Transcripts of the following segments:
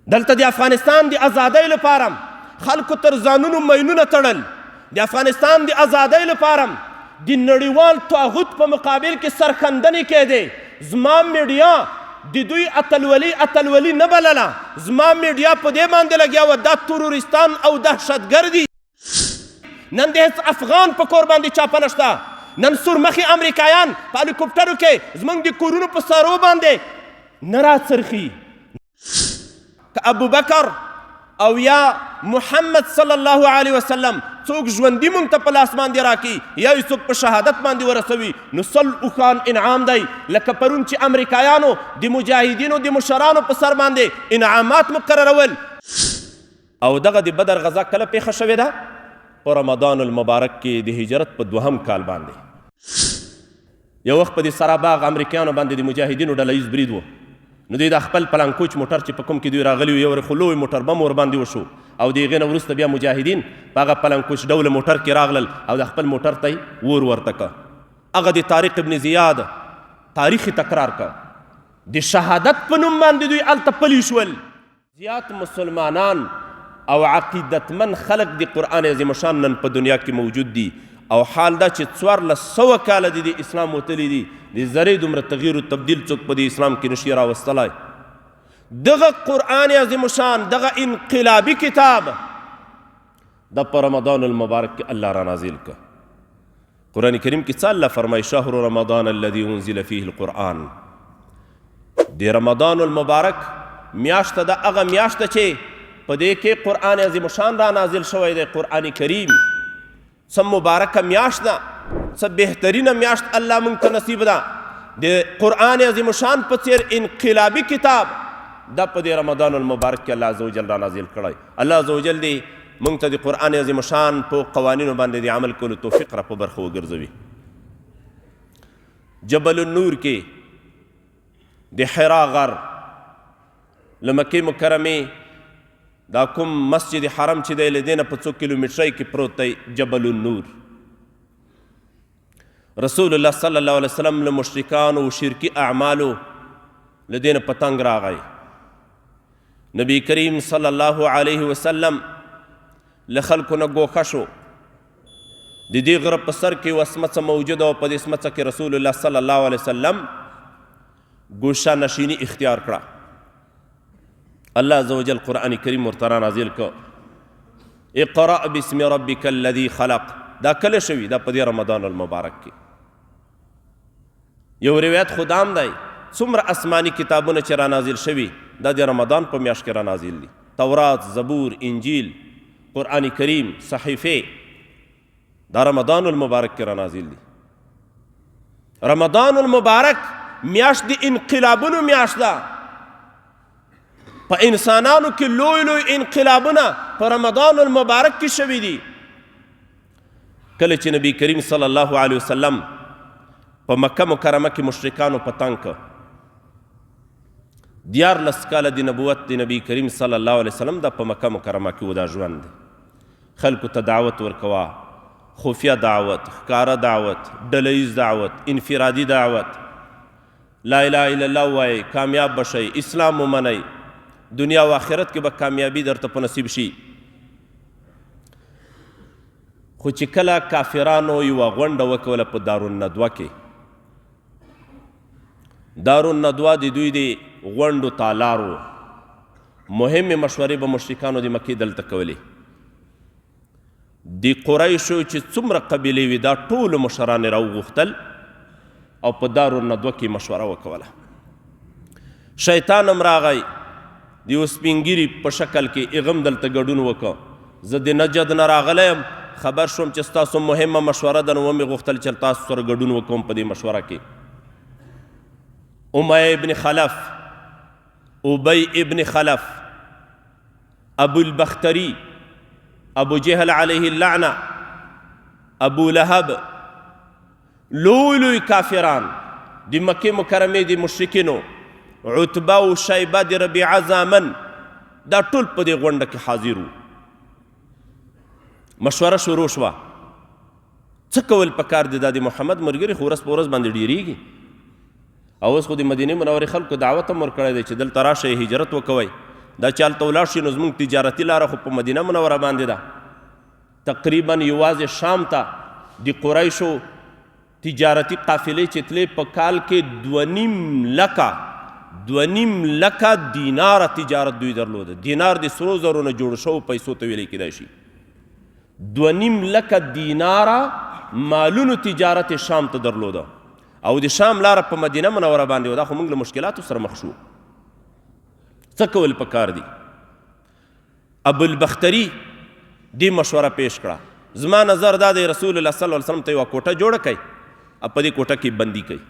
دلته د افغانستان د ازادۍ لپاره خلکو تر ځانونو مینونه تړل. د افغانستان د ازادۍ لپاره د نړیوال طاغوت په مقابل کې سرښندنې کېدې. زما میډیا د دوی اتلولي نه بلله. زما میډیا په دې باندې لګیا وه دا تروریستان او دهشتګر دي. نن د هېڅ افغان په کور باندې چاپه نشته. نن سورمخي امریکایان په هلیکوپټرو کې زموږ د کورونو په سارو باندې نه راڅرخي. که ابوبکر او یا محمد صلی الله علیه وسلم څوک ژوندي مونږ ته په لاس باندې راکړي یا یې څوک په شهادت باندې ورسوي نو سل اوښان انعام دی. لکه پرون چې امریکایانو د مجاهدینو د مشرانو په سر باندې انعامات مقررول. او دغه د بدر غزا کله پیښه شوې ده؟ په رمضان المبارک کې د هجرت په 2 کال باندې. یو وخت په دې سراباغ امریکایانو باندې د مجاهدینو ډله ییز برید و. نو دوی د خپل پلانکوچ موټر چې په کوم کې دوی راغلي وو یو خو لوی موټر بم ورباندې وشو او د هغې نه وروسته بیا مجاهدین په هغه پلانکوچ ډوله موټر کې راغلل او د خپل موټر ته یې ور ورته که. هغه د طارق ابن زیاد تاریخ تکرار که. د شهادت په نوم باندې دوی هلته پلي شول. زیات مسلمانان او عقیدتمن خلق د قرآن عظیم شان نن په دنیا کې موجود دي او حال دا چې 1400 کاله د اسلام وتلی دي د ذرې دومره تغییر و تبدیل څوک په د اسلام کې نشي راوستلی. دغه قرآن عظیم شان دغه انقلابي کتاب دا په رمضان المبارک کې الله را نازل که. قرآن کریم کې څه الله فرمایي شهر رمضان الذي انزل فيه القرآن. د رمضان المبارک میاشته ده هغه میاشته چې په دې کې قرآن عظیم شان را نازل شوی دی. قرآن کریم څه مبارکه میاشت ده، څه بهترینه میاشت الله موږ ته نصیب ده. د قرآن عظیم شان په څېر انقلابي کتاب دا په دې رمضان المبارک کې الله عزوجل را نازل کړی. الله عزوجل دې موږ ته د قرآن عظیم شان په قوانینو باندې د عمل کولو توفیق را په برخه وګرځوي. جبل النور کې د حرا غر له مکې مکرمې دا کوم مسجد حرم چې دی له دې نه په 2 کیلومیټرۍ کې پروت دی جبل النور. رسول الله صلی الله علیه وسلم له مشرکانو و شرکي اعمالو له دې نه په تنګ راغی. نبی کریم صلی الله علیه وسلم له خلکو نه ګوښه شو. د دې غره په سر کې یوه سمڅه موجوده وه. په دې سمڅه کې رسول الله صلی الله علیه وسلم ګوشه نشیني اختیار کړه. الله عزوجل قرآن کریم ورته را نازل که. اقرأ باسم ربک الذي خلق. دا کله شوي؟ دا په دې رمضان المبارک کې. یو روایت خدام دی څومره آسماني کتابونه چې را نازل شوي دا د رمضان په میاشت کې را نازل دي. تورات، زبور، انجیل، قرآن کریم، صحیفې دا رمضان المبارک کې را نازل دي. رمضان المبارک میاشت د انقلابونو میاشت ده. په انسانانو کې لوی لوی انقلابونه په رمضان المبارک کې شوي دي. کله چې نبی کریم صلی الله علیه وسلم په مکه مکرمه کې مشرکانو په تنګ که. 14 کاله د نبوت د نبی کریم صلی الله علیه وسلم دا په مکه مکرمه کې و دا ژوند دی. خلکو ته دعوت ورکوه، خفیه دعوت، ښکاره دعوت، ډله ییز دعوت، انفرادي دعوت. لا اله الا الله وایئ کامیاب بشئ، اسلام ومنئ، دنیا و آخرت کې به کامیابی درته په نصیب شي. خو چې کله کافرانو یوه غونډه وکوله په دارالندوه کې. دارالندوه د دوی د غونډو تالار و. مهمې مشورې به مشرکانو د مکې دلته کولې. د قریشو چې څومره قبیلې وي دا ټولو مشران یې راوغوښتل او په دارالندوه کې مشوره وکوله. شیطان هم راغی د یو سپینګیري په شکل کې هغه هم دلته ګډون وکړه. زه د نجد نه راغلی یم، خبر شوم چې ستاسو مهمه مشوره ده، نو ومې غوښتل چې تاسو سره ګډون وکړم په دې مشوره کې. امیه ابن خلف، ابی ابن خلف، ابو البختری، ابو جهل علیه اللعنه، ابو لهب، لوی لوی کافران د مکې مکرمې د مشرکینو، عتبه و شیبه د ربیعه زامن دا ټول په دې غونډه کې حاضر وو. مشوره شروع شوه څه کول پکار دي. دا د محمد ملګري خو ورځ په ورځ باندې ډېرېږي او اوس خو د مدینې منورې خلکو دعوت هم ورکړی دی چې دلته راشئ هجرت وکوئ. دا چې هلته ولاړ شي نو زموږ تجارتي لاره خو په مدینه منوره باندې ده. تقریبا یوازې شام ته د قریشو تجارتي قافلې چې تلې په کال کې 2.5 لکه دیناره تجارت دوی درلوده. دینار د سرو زرو نه جوړ شوو پیسو ته ویلی کیدای شي. 2.5 لکه دیناره مالونو تجارت شام ته درلوده او د شام لاره په مدینه منوره باندې و. دا خو موږ له مشکلاتو سره مخ شو. څه کول پکار دي؟ ابوالبختري دې مشوره پیش کړه. زما نظر دا دی رسول الله صلی الله علیه وسلم ته یوه کوټه جوړه کړئ او په دې کوټه کې بندي کړئ.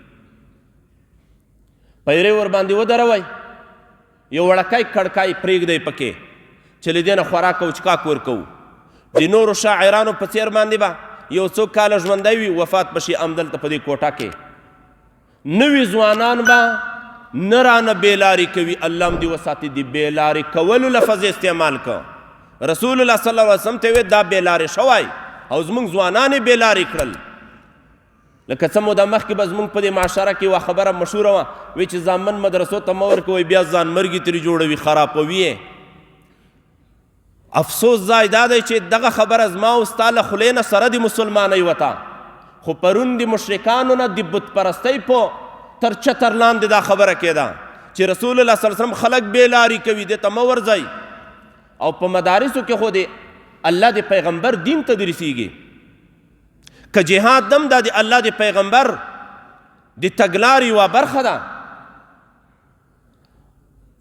پیرې ور باندې ودروئ، یو وړکی کړکای پرېږدئ پکې چې له دې نه خوراک او چکاک ورکوو. د نورو شاعرانو په څېر باندې به یو څو کاله ژوندی وي وفات به شي همدلته په دې کوټه کې. نوي ځوانان به نه رانه بېلارې کوي. الله هم دې وساتي د بېلارې کولو لفظ استعمال که. رسول الله صلی الله علیه وسلم ته ویل دا بېلارې شوی او زموږ ځوانان یې بېلارې کړل. لکه څه موده مخکې به زموږ په دې معاشره کې یوه خبره مشهوره وه، وایي چې زامن مدرسو ته مه ورکوئ بیا ځانمرګي ترې جوړوي، خرابوي یې. افسوس ځای دا دی چې دغه خبره زما او ستا له خولې نه سره د مسلمانۍ وته، خو پرون د مشرکانو نه د بت پرستۍ په تر چتر لاندې دا خبره کېده چې رسول الله صلی الله علیه وسلم خلک بېلارې کوي، دې ته مه ورځئ. او په مدارسو کې خو د الله د پیغمبر دین تدریسیږي. که جهاد دم دا د الله د پیغمبر د تګلارې یوه برخه ده.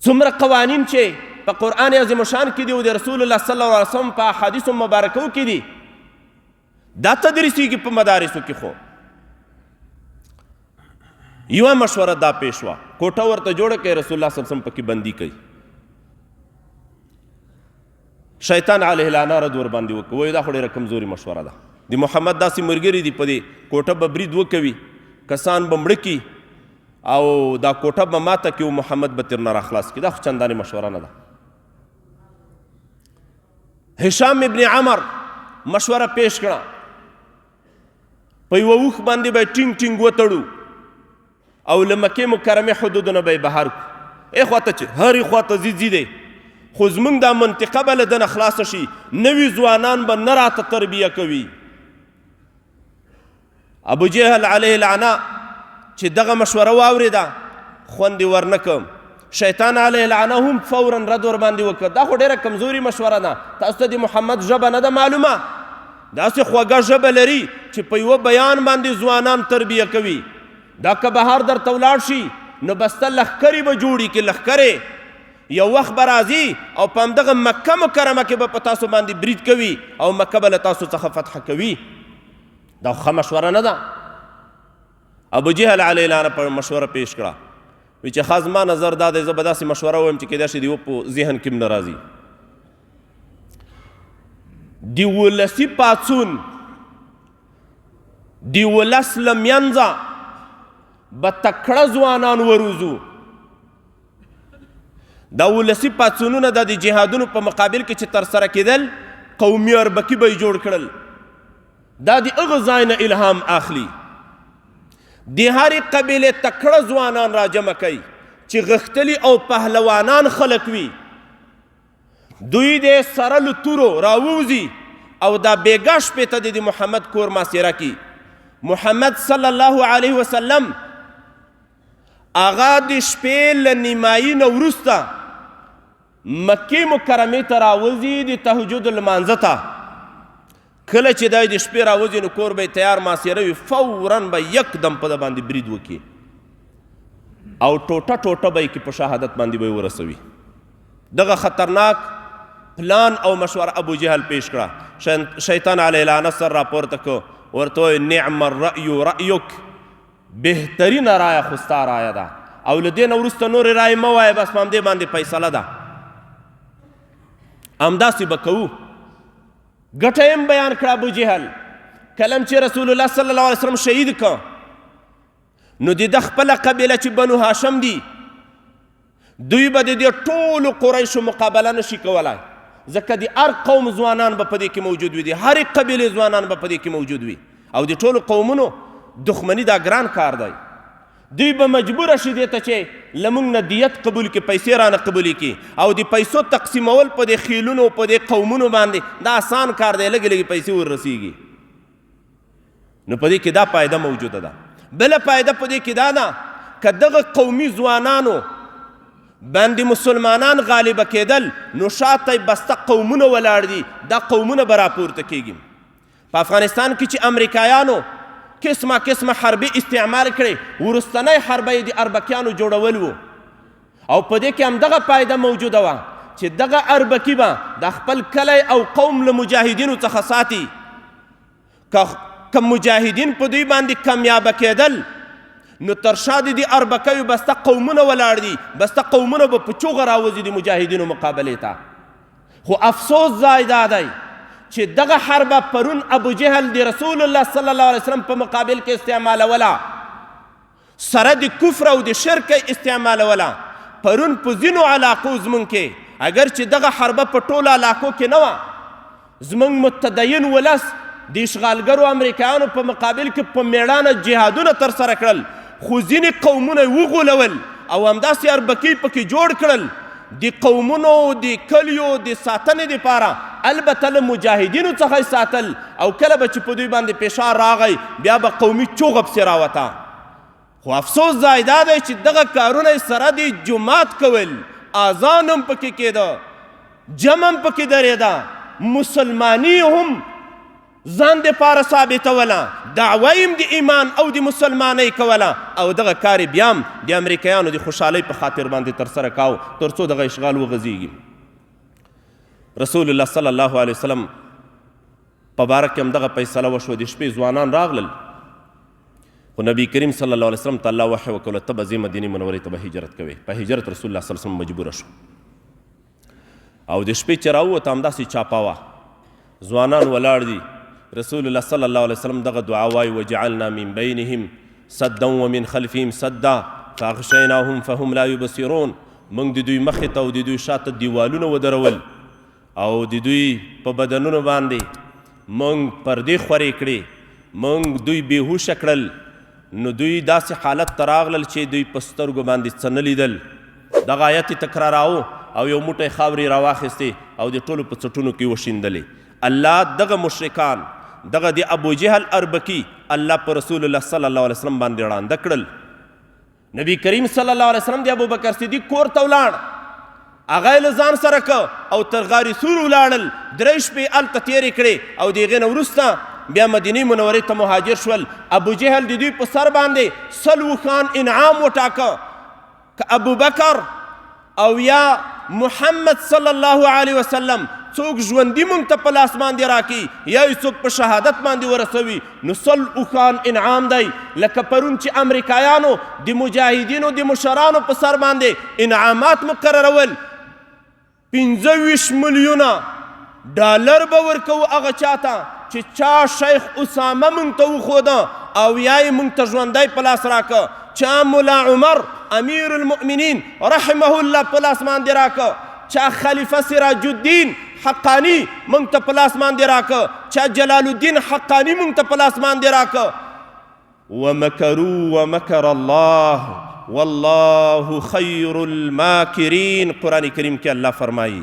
څومره قوانین چې په قرآن عظیم شان کې دي او د رسول الله صلی الله علیه وسلم په احادیثو مبارکو کې دي، دا تدریسیږي په مدارسو کې. خو یوه مشوره دا پیش وه، کوټه ورته جوړه کړئ، رسول الله صلی الله علیه وسلم پکې بندي کوي. شیطان علیه لعنه رد ور باندې وکړه، وایي دا خو ډېره کمزوري مشوره ده. د محمد داسې ملګري دي په دې کوټه به برید وکوي، کسان به مړه کي او دا کوټه به ماته کړي او محمد به ترنه راخلاص کړي. دا خو چندانې مشوره نه ده. هشام ابن عمر مشوره پیش کړه، په یوه اوښ باندې به یې ټینګ ټینګ وتړو او له مکې مکرمې حدودونه به یې بهر کړو. ای خواته چې هرې خواته ځي دی، خو زموږ دا منطقه به له ده نه خلاصه شي، نوي ځوانان به نه راته تربیه کوي. ابو جهل علیه لعنه چې دغه مشوره واورېده خوند یې ورنه کړ. شیطان علیه لعنه هم فورا رد ور باندې وکړه، دا خو ډېره کمزوري مشوره ده، تاسو ته د محمد ژبه نه ده معلومه، داسې خوږه ژبه لري چې په یوه بیان باندې ځوانان تربیه کوي. دا که بهر درته ولاړ شي نو بسته لښکرې به جوړي کړي، لښکرې یو وخت به راځي او په همدغه مکه مکرمه کې به په تاسو باندې برید کوي او مکه به له تاسو څخه فتح کوي. دا ښه مشوره نه ده. ابو جهل علیه لعنه په مشوره پیش کړه، وایي چې ښه زما نظر دا دی زه به داسې مشوره ووایم چې کیدای شي د یوه په ذهن کې هم نه راځي. د ولسي پاڅون د ولس له منځه به تکړه ځوانان وروزو. دا ولسي پاڅونونه د جهادونو په مقابل کې چې ترسره کېدل، قومي اربکي به یې جوړ کړل. دا د هغه ځای نه الهام اخلي. د هرې قبیلې تکړه ځوانان راجمع کوي چې غښتلي او پهلوانان خلک وي. دوی د سره له تورو راووځي او دا بېګا شپې ته د محمد کور محاصره کړي. محمد صلی الله علیه وسلم هغه د شپې له نیمایي نه وروسته مکې مکرمې ته راوځي د تهجد لمانځه ته. کله چې دی د شپې راوځي نو کور به یې تیار محاصره وي، فورا به یکدم په ده باندې برید وکړي او ټوټه ټوټه به یې په شهادت باندې به یې ورسوي. دغه خطرناک پلان او مشوره ابو جهل پیش کړه. شیطان علیه لعنه سر راپورته کړه، ورته وایي نعم الرأی رأیک، بهترینه رایه خو ستا رایه ده او له دې نه وروسته نورې رایې مه وایه، بس په همدې باندې فیصله ده. همداسې به کوو. ګټه یې هم بیان کړه ابو جهل. کلم چې رسول الله صلی الله علیه وسلم شهید کړه نو د ده خپله قبیله چې بنو هاشم دي، دوی به د دې ټولو قریشو مقابله نشي کولی، ځکه د هر قوم ځوانان به په دې کې موجود وي، د هرې قبیلې ځوانان به په دې کې موجود وي او د ټولو قومونو دښمني دا ګران کار دی. دوی به مجبوره شي دې ته چې له موږ نه دیت قبول کړي، پیسې رانه قبولې کړي، او د پیسو تقسیمول په دې خیلونو په دې قومونو باندې دا آسان کار دی، لږې لږې پیسې وررسېږي. نو په دې کې دا فایده موجوده ده. بله فایده په دې کې دا ده که دغه قومي ځوانانو باندې مسلمانان غالبه کېدل نو شاته بسته قومونه ولاړ دي، دا قومونه به راپورته کېږي. په افغانستان کې چې امریکایانو قسمه قسمه حربي استعمال کړي، وروستنی حربه یې د اربکیانو جوړول و، او په دې کې همدغه فایده موجوده وه چې دغه اربکي به د خپل کلی او قوم له مجاهدینو څخه ساتي. که مجاهدین په دوی باندې کامیابه کېدل نو تر شا د دې اربکیو بسته قومونه ولاړ دي، بسته قومونه به په چوغه راوځي د مجاهدینو مقابلې ته. خو افسوس ځای دا دی چې دغه حربه پرون ابو جهل د رسول الله صلی الله علیه وسلم په مقابل کې استعمالوله، سره د کفر او د شرک استعمالوله. پرون په ځینو علاقو زمونږ کې اگر چې دغه حربه په ټولو علاقو کې نه وه، زمونږ متدین ولس د اشغالګرو امریکایانو په مقابل کې په میړانه جهادونه ترسره کړل، خو ځینې قومونه یې وغولول او همداسې اربکي پکې جوړ کړل د قومونو د کلیو د ساتنې دپاره. البته له مجاهدینو څخه یې ساتل، او کله به چې په دوی باندې فشار راغی بیا به قومي چوغه پسې راوته. خو افسوس ځای دا دی چې دغه کارونه یې سره د جماعت کول، اذان هم پکې کېده، جمع هم پکې درېده، مسلماني هم ځان دپاره ثابتوله، دعوه هم د ایمان او د مسلمانۍ کوله، او دغه کار بیا هم د امریکایانو د خوشحالۍ په خاطر باندې ترسره کاو تر څو دغه اشغال وغځېږي. رسول الله صلی الله علیه وسلم په باره کې هم دغه فیصله وشوه. د شپې ځوانان راغلل، خو نبی کریم صلی الله علیه وسلم ته الله وحی وکړه ته به ځې مدینې منورې ته به هجرت کوې. په هجرت رسول الله صلی الله علیه وسلم مجبوره شو، او د شپې چې راووته همداسې چاپه وه، ځوانان ولاړ دي. رسول الله صلی الله علیه وسلم دغه دعا وایي وجعلنا من بینهم سدا ومن خلفهم سدا فاغشیناهم فهم لا یبصرون. موږ د دوی مخې ته او د دوی شاته دیوالونه ودرول او د دوی په بدنونو باندې موږ پردې خورې کړې، موږ دوی بېهوشه کړل. نو دوی داسې حالت ته راغلل چې دوی په سترګو باندې څه نه لیدل. دغه آیت یې تکراراو او یو موټی خاورې راواخیستې او د ټولو په څټونو کې وشیندلې. الله دغه مشرکان، دغه د ابو جهل اربکي الله په رسول الله صلی الله علیه وسلم باندې ړانده کړل. نبی کریم صلی الله علیه وسلم د ابوبکر صدیق کور ته ولاړ، هغه یې له ځان سره که او تر غار سور ولاړل، 3 شپې هلته تېرې کړې، او د هغې نه وروسته بیا مدینې منورې ته مهاجر شول. ابو جهل د دوی په سر باندې 100 اوښان انعام وټاکه، که ابوبکر او یا محمد صلی الله علیه وسلم څوک ژوندي مونږ ته په لاس باندې راکړي یا یې څوک په شهادت باندې ورسوي نو 100 اوښان انعام دی. لکه پرون چې امریکایانو د مجاهدینو د مشرانو په سر باندې انعامات مقررول، 25 میلیونه ډالر به ورکوو هغه چاته چې چا شیخ اسامه مونږ ته وښوده او یا یې مونږ ته ژوندی په لاس راکه، چا ملا عمر امیر المؤمنین رحمه الله په لاس باندې راکه، چا خلیفه سراج الدین حقانی مونږ ته په لاس باندې راکه، چا جلال الدین حقانی مونږ ته په لاس باندې راکه. ومکروا ومکر الله والله خیر الماکرین. قرآن کریم کې الله فرمایي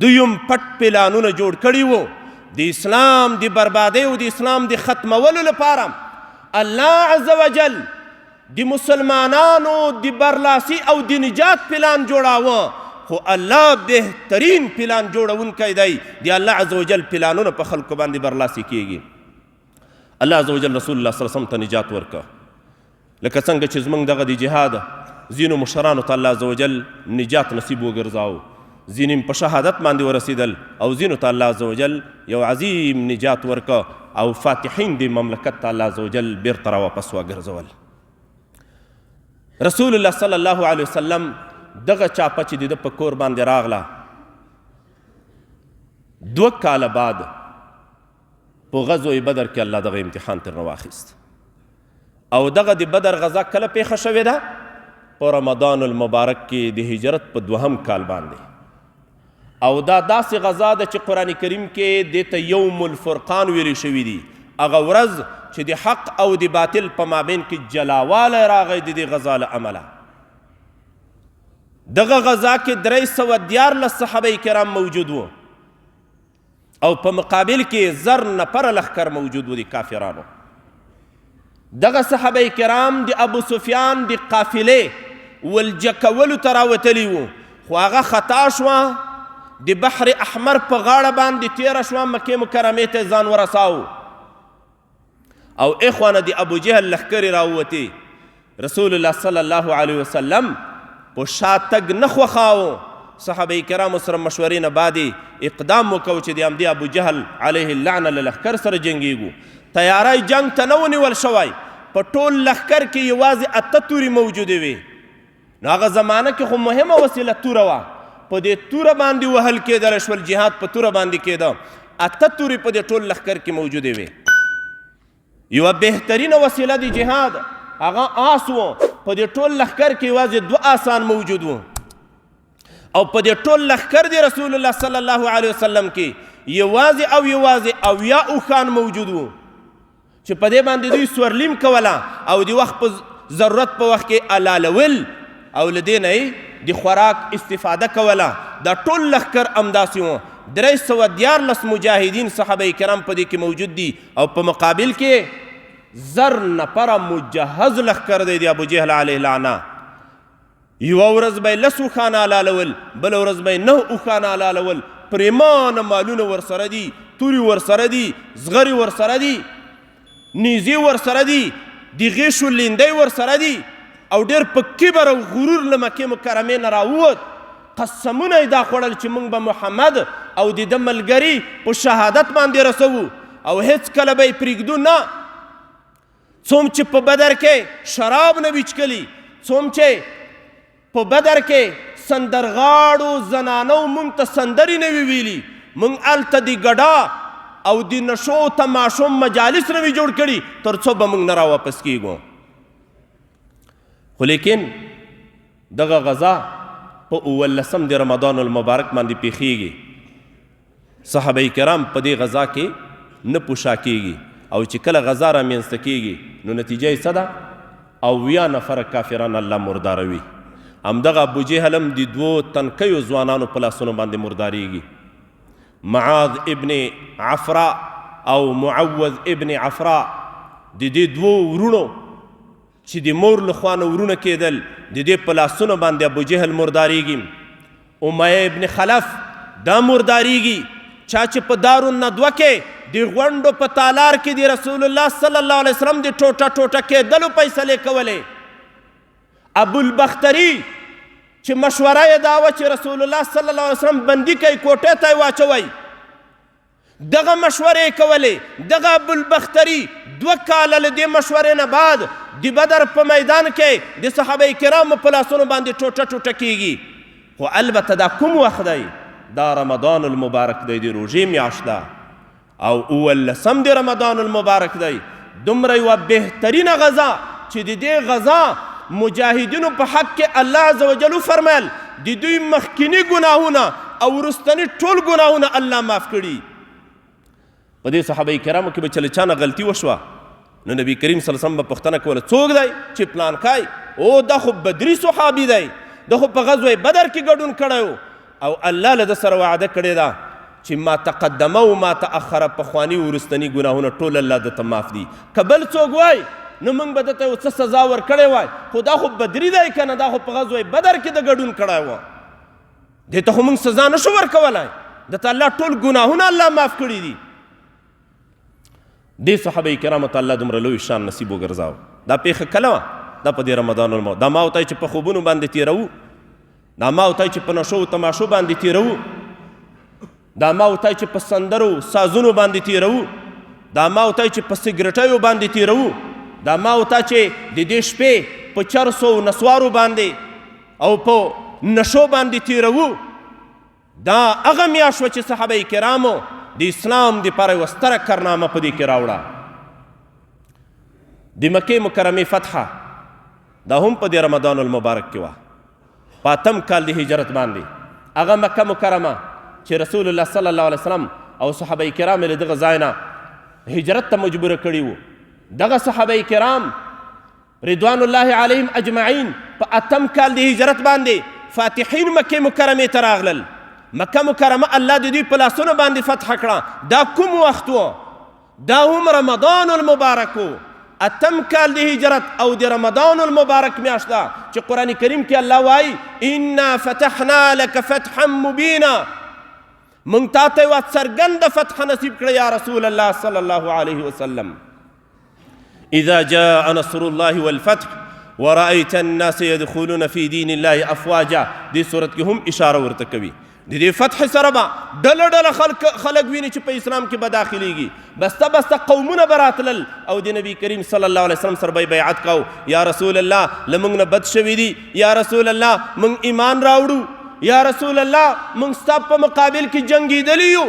دوی هم پټ پلانونه جوړ کړي وو د اسلام د بربادۍ او د اسلام د ختمولو لپاره. الله عز وجل د مسلمانانو د برلاسي او د نجات پلان جوړاوه، خو الله بهترین پلان جوړونکی دی. د الله عز وجل پلانونه په خلکو باندې برلاسي کیږي. الله عز وجل رسول الله صلی الله علیه وسلم ته نجات ورکه، لکه څنګه چې زموږ دغه د جهاد ځینو مشرانو ته الله عز وجل نجات نصیب وګرځاو، ځینې په شهادت باندې ورسېدل او ځینو ته الله عز وجل یو عظیم نجات ورکه او فاتحین د مملکت ته الله عز وجل بیرته راواپس وګرځول. رسول الله صلی الله علیه وسلم دغه چاپه چې د ده په کور باندې راغله 2 کاله بعد په غزوه بدر کې الله دغه امتحان ترنه واخیست. او دغه د بدر غزا کله پیښه شوې ده؟ په رمضان المبارک کې د هجرت په 2م کال باندې. او دا داسې غزا ده چې قرآن کریم کې دې ته یوم الفرقان ویلی شوي دي. هغه ورځ چې د حق او د باطل په مابین کې جلاوالی راغی د دې غزا له امله. دغه غزا کې 314 صحابه کرام موجود وو او په مقابل کې 1000 نفره لښکر موجود و د کافرانو. دغه صحابه کرام د ابو سفیان د قافلې ولجه کولو ته راوتلي وو، خو هغه خطا شوه، د بحر احمر په غاړه باندې تیره شوه، مکې مکرمې ته ځان ورساو او اخوانه د ابو جهل لښکرې راووتې. رسول الله صلی الله علیه وسلم په شا تګ نه خوښاوه. صحابه کرامو سره مشورې نه بعدې اقدام وکړو چې د همدې ابو جهل علیه اللعنه له لښکر سره جنګیږو. تیاری جنگ ته نه ونیول شوی، په ټول لښکر کې یوازې 8 تورې موجودې وې. نو هغه زمانه کې خو مهمه وسیله توره وه، په دې توره باندې وهل کېدلی شول، جهاد په توره باندې کېده. 8 تورې په دې ټول لښکر کې موجودې وې. یوه بهترینه وسیله د جهاد هغه آس و، په دې ټول لښکر کې یوازې 2 آسان موجود وو او په دې ټول لښکر د رسول الله صلی الله علیه وسلم کې یوازې او یوازې 80 اوښان موجود وو چې په دې باندې دوی سورلیم کوله او د وخت په ضرورت په وخت کې الالول او له دې نه د خوراک استفاده کوله. دا ټول لښکر همداسې وو. 314 مجاهدین صحابه کرام په دې کې موجود دي او په مقابل کې 1000 نفره مجهز لښکر دی د ابو جهل علیه لعنه. یوه ورځ به یې 10 اوښان الالول، بله ورځ به یې 9 اوښان الالول. پریمانه مالونه ورسره دي، تورې ورسره دي، زغرې ورسره دي، نیزې ورسره دي، د غیشو لیندۍ ورسره دي او ډېر په کبر او غرور له مکې مکرمې نه راووت. قسمونه یې دا خوړل چې موږ به محمد او د ده ملګري په شهادت باندې رسوو او هیڅ کله به یې پرېږدو نه. څوم چې په بدر کې شراب نه وي څښلي، څوم چې په بدر کې سندرغاړو زنانو موږ ته سندرې نه وي ویلي، موږ هلته د ګډا او د نشو تماشو مجالس نه وي جوړ کړي، تر څو به موږ نه راواپس کیږو. خو لیکن دغه غزا په 19 د رمضان المبارک باندې پیښیږي. صحابه کرام په دې غزا کې نه پوشا کیږي او چې کله غزا رامنځته کیږي نو نتیجه یې څه ده؟ 80 نفره کافران الله مرداروي. همدغه ابو جهل هم د 2 تنکیو ځوانانو په لاسونو باندې مرداریږي. معاذ ابن عفراء او معوذ ابن عفراء د دې 2 ورونو چې د مور له خوا نه ورونه کېدل، د دې په لاسونو باندې ابو جهل مرداریږي. امیه ابن خلف دا مرداریږي، چا چې په دارالندوه کې د غونډو په تالار کې د رسول الله صلی الله علیه وسلم د ټوټه ټوټه کېدلو فیصلې کولې. ابوالبختري چې مشوره یې دا وه چې رسول الله صلی الله علیه وسلم بندي کوي، کوټې ته یې واچوئ، دغه مشورې یې کولې. دغه ابوالبختري 2 کاله له دې مشورې نه بعد د بدر په میدان کې د صحابه کرامو په لاسونو باندې ټوټه ټوټه کیږي. خو البته دا کوم وخت دی؟ دا رمضان المبارک دی، د روژې میاشت ده او 19 د رمضان المبارک دی. دومره یوه بهترینه غزا چې د دې غزا مجاهدینو په حق کې الله عز وجل فرمایل د دوی مخکینی ګناهونه او وروستني ټول ګناهونه الله معاف کړي. په دې صحابه کرامو کې به چې له چا نه غلطي وشوه نو نبی کریم صلی الله علیه وسلم به پوښتنه کوله څوک دی چې پلانکی؟ او دا خو بدري صحابي دی، دا خو په غزوه بدر کې ګډون کړی او الله له ده سره وعده کړې ده چې ما تقدمه و ما تأخره، پخواني وروستني ګناهونه ټول الله دته معاف دي. که بل څوک وای نو موږ به دته یو څه سزا ورکړی وای، خو دا خو بدري دی که نه، دا خو په غزوه بدر کې د ګډون کړی و، دې ته خو موږ سزا نشو ورکولی، دته الله ټول ګناهونه الله معاف کړي دي. دې صحابه کرامو ته الله دومره لوی شان نصیب وګرځاو. دا پیښه کله وه؟ دا په دې رمضان المبارک. دا ما ورته چې په خوبونو باندې تېروو، دا ما ورته چې په نشو تماشو باندې تېروو، دا ما ورته چې په سندرو سازونو باندې تېروو، دا ما ورته چې په سګرټیو باندې تېروو، دا ما ورته چې د دې شپې په چرسو او نسوارو باندې او په نشو باندې تېروو. دا هغه میاشت وه چې صحابه کرامو د اسلام دپاره یوه ستره کارنامه په دې کې راوړه. د مکې مکرمې فتحه دا هم په دې رمضان المبارک کې وه، په 8م کال د هجرت باندې. هغه مکه مکرمه چې رسول الله صلی الله علیه وسلم او صحابه کرام له دغه ځای نه هجرت ته مجبوره کړي وو. دغه صحابه کرام رضوان الله علیهم اجمعین په 8م کال د هجرت باندې فاتحین مکې مکرمې ته راغلل. مکه مکرمه الله د دوی په لاسونو باندې فتح کړه. دا کوم وخت و؟ دا هم رمضان المبارک و. 8م کال د هجرت او د رمضان المبارک میاشت ده چې قرآن کریم کې الله وایي انا فتحنا لك فتحا مبینا، موږ تا ته یوه څرګنده فتحه نصیب کړه یا رسول الله صلی الله علیه وسلم. اذا جاء نصر الله والفتح ورأيت الناس يدخلون في دين الله افواجا. دې صورت کې هم اشاره ورته کوي د دې فتح سره به ډله ډله خلک ویني چې په اسلام کې به داخلیږي. بسته بسته قومونه به راتلل او د نبی کریم صلی الله علیه وسلم سره به بیعت کو. یا رسول الله له موږ نه بد شوي دي، یا رسول الله موږ ایمان راوړو، یا رسول الله موږ ستا په مقابل کې جنګېدلي یو،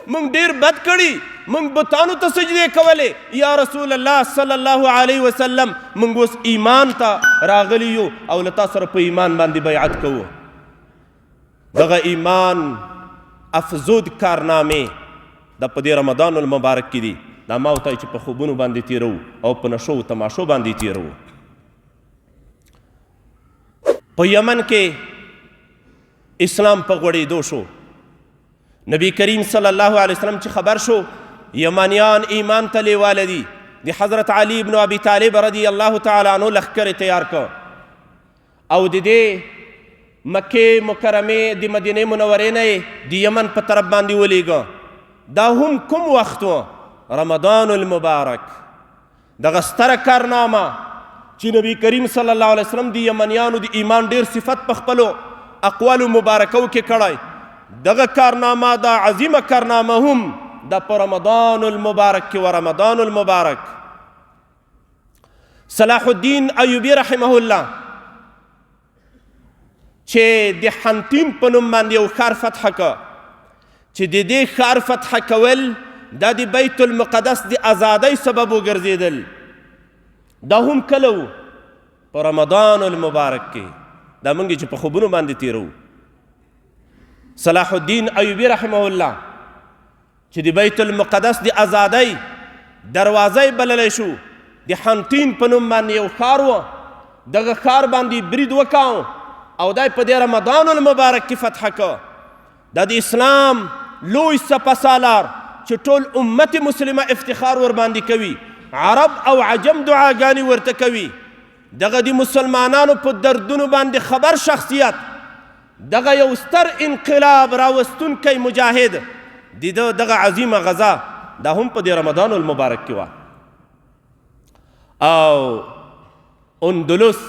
موږ ډېر بد کړي، موږ بتانو ته سجدې کولې، یا رسول الله صلی الله علیه وسلم موږ اوس ایمان ته راغلي یو او له تا سره په ایمان باندې بیعت کوو. دغه ایمان افزود کارنامې د په دې رمضان المبارک کې دي. دا ما وتایي چې په خوبونو باندې تیرو او په نشو تماشو باندې تیرو. په یمن کې اسلام په غوړېدو شو. نبی کریم صلی الله علیه وسلم چې خبر شو یمانیان ایمان ته لیواله دي، د حضرت علی بن ابي طالب رضی الله تعالی عنه لښکرې تیار کړ او د دې مکې مکرمې د مدینې منورې نه د یمن په طرف باندې ولیږه. دا هم کوم وخت و؟ رمضان المبارک. دغه ستره کارنامه چې نبی کریم صلی الله علیه وسلم د یمنیانو د ایمان ډېر صفت په خپلو اقوالو مبارکو کې کړی، دغه کارنامه دا عظیمه کارنامه هم دا په رمضان المبارک کې و. رمضان المبارک صلاح الدین ایوبی رحمه الله چې د حنتین په نوم باندې یو ښار فتح که، چې د دې ښار فتح کول دا د بیت المقدس د ازادۍ سبب وګرځېدل. دا هم کله و؟ په رمضان المبارک کې. دا موږ چې په خوبونو باندې تیرو. صلاح الدین ایوبی رحمه الله چې د بیت المقدس د ازادۍ دروازه بللی شو، د حنتین په نوم باندې یو ښار و. دغه ښار باندې برید وکاو او دا په دې رمضان المبارک کې فتح که. دا د اسلام لوی سپهسالار چې ټول امت مسلمه افتخار ور باندې کوي، عرب او عجم دعاګانې ورته کوي. دغه د مسلمانانو په دردونو باندې خبر شخصیت، دغه یو ستر انقلاب راوستونکی مجاهد، دغه عظیمه غزا دا هم په دې رمضان المبارک کې وه. او اندلس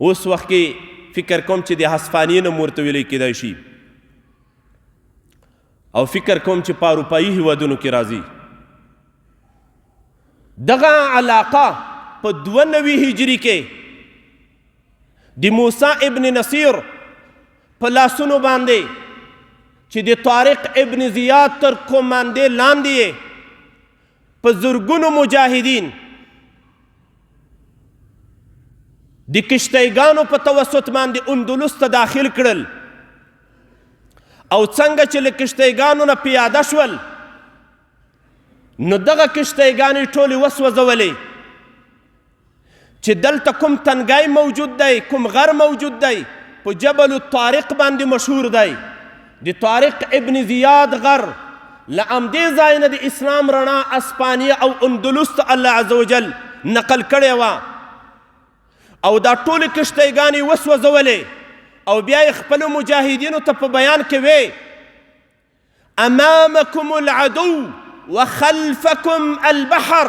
اوس وخت کې فکر کوم چې د هسپانیې نوم ورته ویلی کیدای شي او فکر کوم چې په اروپایي هیوادونو کې راځي. دغه علاقه په 92 هجري کې د موسی ابن نصیر په لاسونو باندې چې د طارق ابن زیاد تر کوماندې لاندې په زرګونو مجاهدین د کشتیګانو په توسط باندې اندلس ته داخل کړل او څنګه چې له کشتیګانو نه پیاده شول نو دغه کشتیګانې ټولې وسوځولې چې دلته کوم تنګی موجود دی، کوم غر موجود دی، په جبل الطارق باندې مشهور دی. د طارق ابن زیاد غر له همدې ځای نه د اسلام رڼا اسپانیه او اندلس ته الله عز وجل نقل کړې وه او دا ټولې کشتیګانې وسوځولې او بیا یې خپلو مجاهدینو ته په بیان کې وې امامکم العدو وخلفکم البحر،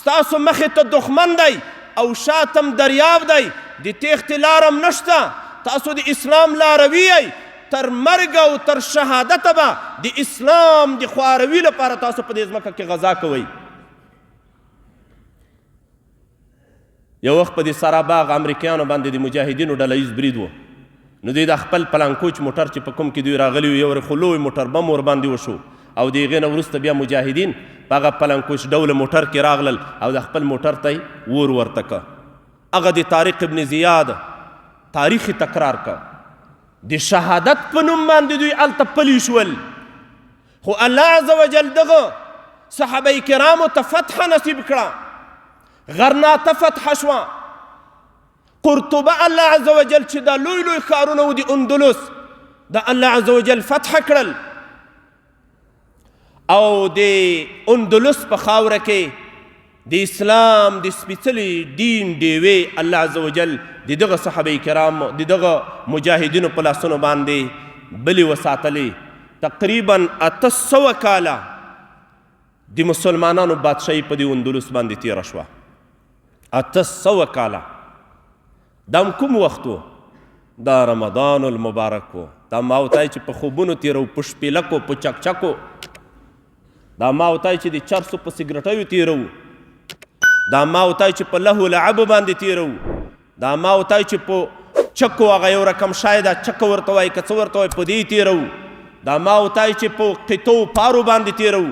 ستاسو مخې ته دښمن دی او شاتم دریاب دی، د تیښتې لارم نشته، تاسو د اسلام لاروي یئ، تر مرګ او تر شهادته به د اسلام د خواروي لپاره تاسو په دې ځمکه کې غذا کوئ. یو وخت په دې سراباغ امریکایانو باندې د مجاهدینو ډله ییز برید و، نو دوی د خپل پلانکوچ موټر چې په کوم کې دوی راغلي وو یو خو لوی موټر بم ور باندې وشو او د هغې نه وروسته بیا مجاهدین په هغه پلانکوچ ډوله موټر کې راغلل او د خپل موټر ته یې ور ورته که. هغه د طارق ابن زیاد تاریخ تکرار که، د شهادت په نوم باندې دوی هلته پلي شول، خو الله عز وجل دغه صحابه کرامو ته فتح نصیب کړه، غرناطه فتح شوه، قرطبه الله عز وجل چې دا لوی لوی ښارونه و د اندلس د الله عز وجل فتح کړل، او د اندلس په خاوره کې د اسلام د سپېڅلي دین ډیوې الله عز وجل د دغه صحابه کرامو د دغه مجاهدینو په لاسونو باندې بلې وساتلې. تقریبا 800 کاله د مسلمانانو بادشاهي په دې اندلس باندې تېره شوه. 800 کاله. دا کوم وخت و؟ دا رمضان المبارک و. دا ما وتای چې په خوبونو تېرو، په شپېلکو، په چکچکو، دا ما وتای چې د چرسو په سګرټیو تېرو، دا ما وتای چې په لهو لعبو باندې تېرو، دا ما وتای چې په چکو هغه یو رقم شای دا چکه ورته وایي که څه ورته وایي په دې تېرو، دا ما وتای چې په قطو پارو باندې تېرو،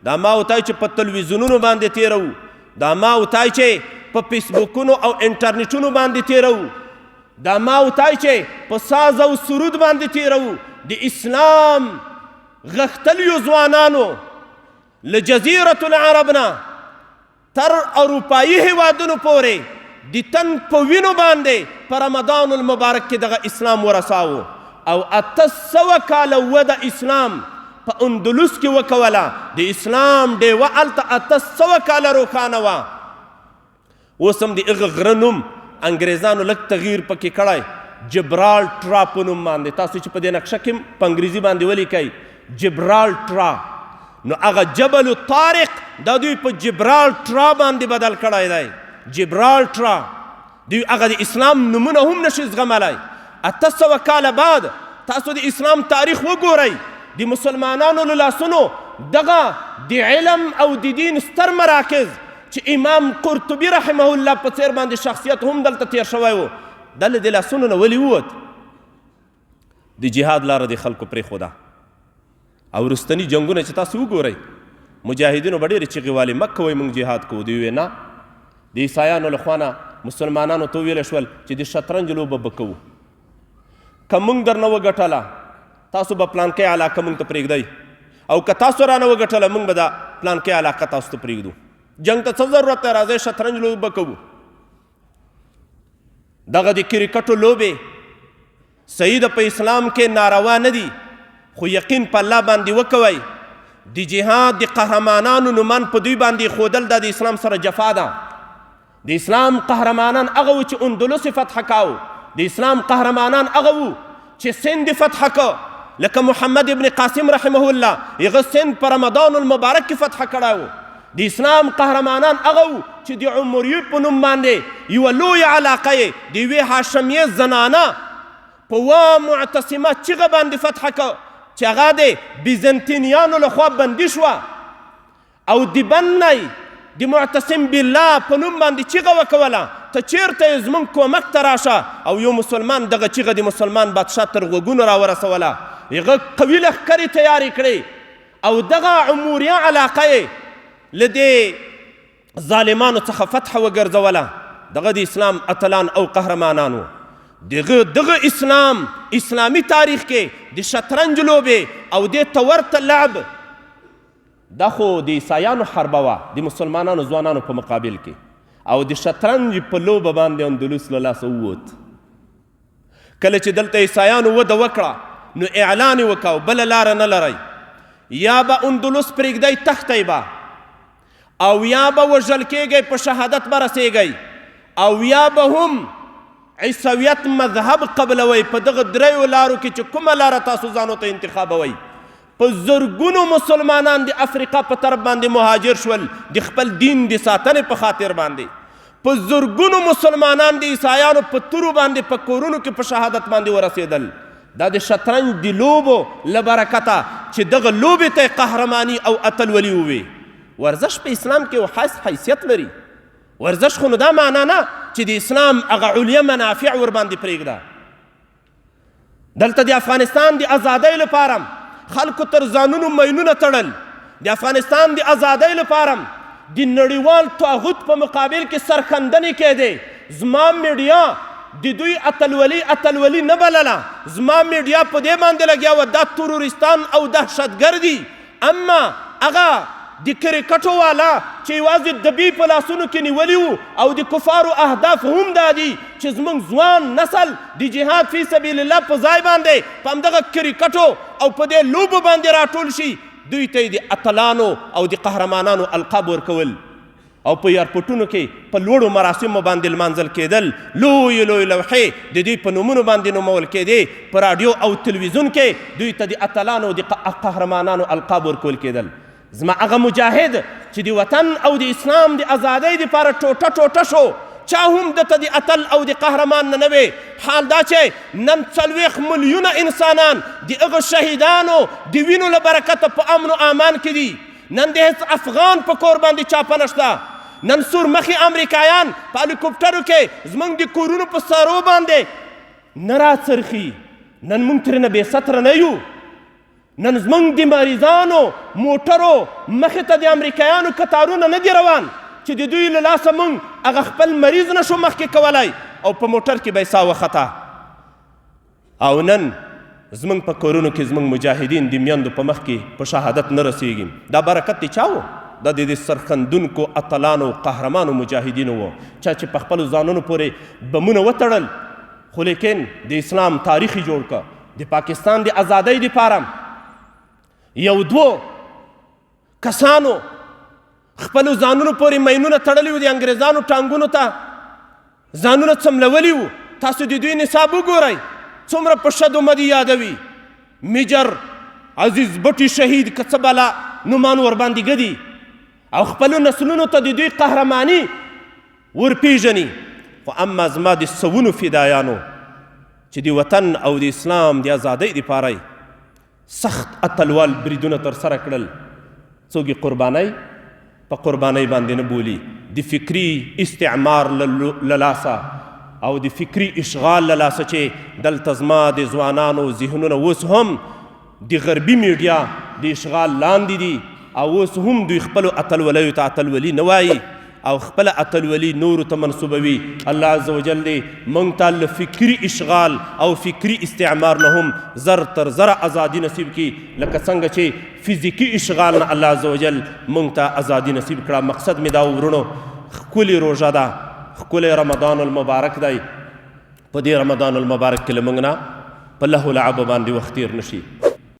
دا ما وتای چې په تلویزیونونو باندې تېرو، دا ما وتای چې په فیسبوکونو او انټرنیټونو باندې تېرو، دا ما وتای چې په ساز او سرود باندې تېرو. د اسلام غښتلیو ځوانانو له جزیرة العرب نه تر اروپایي هیوادونو پورې د تن په وینو باندې په رمضان المبارک کې دغه اسلام ورساوه، او 800 کاله وده اسلام په اندلس کې وکوله. د اسلام ډیوه هلته 800 کاله روښانه وه. اوس هم د هغه غره نوم انګریزانو لږ تغییر پکې کړی، جبرالټرا په نوم باندې. تاسو چې په دې نقشه کې په انګریزي باندې ولیکئ جبرالټرا، نو هغه جبل الطارق دا دوی په جبرالټرا باندې بدل کړی دی. جبرالټرا دوی هغه د اسلام نومونه هم نشي زغملی. 800 کاله بعد تاسو د اسلام تاریخ وګورئ، د مسلمانانو له لاسونو دغه د علم او د دین ستر مراکز چې امام قرطبي رحمه الله په څیر باندې شخصیت هم دلته تیر شوی و، دا له د لاسونو نه ولې ووت؟ د جهاد لاره د خلکو پرېښوده. او وروستني جنګونه چې تاسو وګورئ، مجاهدینو به ډېرې چغې والې مه کوئ موږ جهاد کوو. دوی ویې نه، د عیسایانو له خوا نه مسلمانانو ته وویلی شول چې د شطرنج لوبه به کوو، که موږ درنه وګټله تاسو به پلانکۍ علاقه موږ ته پرېږدئ، او که تاسو رانه وګټله موږ به دا پلانکۍ علاقه تاسو ته پرېږدو. جنګ ته څه ضرورت دی؟ راځئ شطرنج لوبه کوو. دغه د کرکټو لوبې صحیح ده، په اسلام کې ناروا نه دي، خو یقین په الله باندې وکوئ. د جهاد د قهرمانانو نومان په دوی باندې ښودل دا د اسلام سره جفا ده. د اسلام قهرمانان هغه و چې اندلس فتح کاو، د اسلام قهرمانان هغه و چې سند فتح کا، لکه محمد ابن قاسم رحمه الله هغه سند په رمضان المبارک کې فتح کړی و. د اسلام قهرمانان هغه و چې د عمریو په نوم باندې یوه لویه علاقه یې د یوې هاشمیې زنانه په معتصمه چغه باندې فتح کا، چې هغه د بیزنطینیانو لخوا بندي شوه، او د بنی د معتصم بالله په نوم باندې چغه وکوله ته چیرته یې زموږ کومک ته راشه، او یو مسلمان دغه چغه د مسلمان بادشاه تر غوږونو راورسوله. هغه قوي لښکرې تیارې کړې، او دغه عموریه علاقه یې له دې ظالمانو څخه فتح وګرځوله. دغه د اسلام اتلان او قهرمانانو. دغه اسلام اسلامی تاریخ کې د شطرنج لوبې او دې ته ورته لعب دا خو د عیسایانو حربه وه د مسلمانانو ځوانانو په مقابل کې، او د شطرنج په لوبه باندې اندلس له لاسه ووت. کله چې دلته عیسایانو وده وکړه نو اعلان یې وکړ بله لاره نه لرئ، یا به اندلس پرېږدئ تښتئ به، او یا به وژل کېږئ په شهادت به رسېږئ، او یا به هم عیسویت مذهب قبلوئ. په دغه دریو لارو کې چې کومه لاره تاسو ځانو ته انتخابوئ. په زرګونو مسلمانان د افریقا په طرف باندې مهاجر شول د خپل دین د ساتنې په خاطر باندې. په زرګونو مسلمانان د عیسایانو په تورو باندې په کورونو کې په شهادت باندې ورسېدل. دا د شطرنج د لوبو له برکته چې دغه لوبې ته قهرماني او اتلولي ووي. ورزش په اسلام کې حیثیت لري. ورزش خو نو دا معنا نه چې د اسلام هغه علیه منافع ورباندې پرېږده. دلته د افغانستان د ازادۍ لپاره خلکو تر ځانونو مینونه تړل. د افغانستان د ازادۍ لپاره د نړیوال طاغوت په مقابل کې سرښندنې کېدې. زما میډیا د دوی اتلولي نه بلله. زما میډیا په دې باندې لګیا وه دا تروریستان او دهشتګر دي، اما هغه د کرکټو والا چې یوازې دبي په لاسونو کې نیولي وو او د کفارو اهداف هم دا دي چې زموږ ځوان نسل د جهاد فی سبیل الله په ځای باندې په همدغه کرکټو او په دې لوبو باندې راټول شي، دوی ته یې د اتلانو او د قهرمانانو القاب ورکول او په ایرپورټونو کې په لوړو مراسمو باندې لمانځل کېدل، لویې لویې لوحې د دوی په نومونو باندې نومول کېدې، په راډیو او تلویزیون کې دوی ته د اتلانو او د قهرمانانو القاب ورکول کېدل. زما هغه مجاهد چې د وطن او د اسلام د ازادۍ دپاره ټوټه ټوټه شو، چا هم دته د اتل او د قهرمان نه وي. حال دا چې نن 40 ملیونه انسانان د هغه شهیدانو د وینو له برکته په امن و امان کې دي. نن د هیڅ افغان په کور باندې چاپه نشته. نن سورمخي امریکایان په هلیکوپټرو کې زموږ د کورونو په سارو باندې نه راڅرخي. نن موږ ترېنه بې ستره نه یو. نن زموږ د مریضانو موټرو مخې ته د امریکایانو کتارونه نه دي روان چې د دوی له لاسه موږ هغه خپل مریض نشو مخکې کولی او په موټر کې به یې ساه وخته. او نن زموږ په کورونو کې زموږ مجاهدین د میندو په مخ کې په شهادت نه رسیږي. دا برکت د چا و؟ دا د سرخندونکو اتلانو قهرمانو مجاهدینو و، چا چې په خپلو ځانونو پورې بمونه وتړل خو لیکن د اسلام تاریخ یې جوړ کړه. د پاکستان د ازادۍ دپاره یو دوو کسانو خپلو ځانونو پورې مینونه تړلي وو، د انګریزانو ټانګونو ته ځانونه څملولي وو. تاسو د دوی نصاب وګورئ څومره په شدو مدي یادوي. میجر عزیز بټي شهید که څه بلا نومان ورباندې ګدي او خپلو نسلونو ته د دوی قهرماني ورپېژني. خو اما زما د سوونو فدایانو چې د وطن او د اسلام د ازادۍ دپاره سخت اتلوال بریدونه ترسره کړل، څوک یې قربانۍ په قربانۍ باندې نه بولي. د فکري استعمار له لاسه او د فکري اشغال له لاسه چې دلته زما د ځوانانو ذهنونه اوس هم د غربي میډیا د اشغال لاندې دي او اوس هم دوی خپلو اتلولیو ته اتلولي نه وایي او خپله اتلولي نورو ته منسوبوي. الله عز وجل دې موږ ته له فکري اشغال او فکري استعمار نه هم زر تر زره ازادي نصیب کړي، لکه څنګه چې فزیکي اشغال نه الله عز وجل موږ ته ازادي نصیب کړه. مقصد مې دا ورونو ښکلې روژه ده، ښکلی رمضان المبارک دی. په دې رمضان المبارک کې له موږ نه په لهو لعبو باندې وخت تېر نه شي.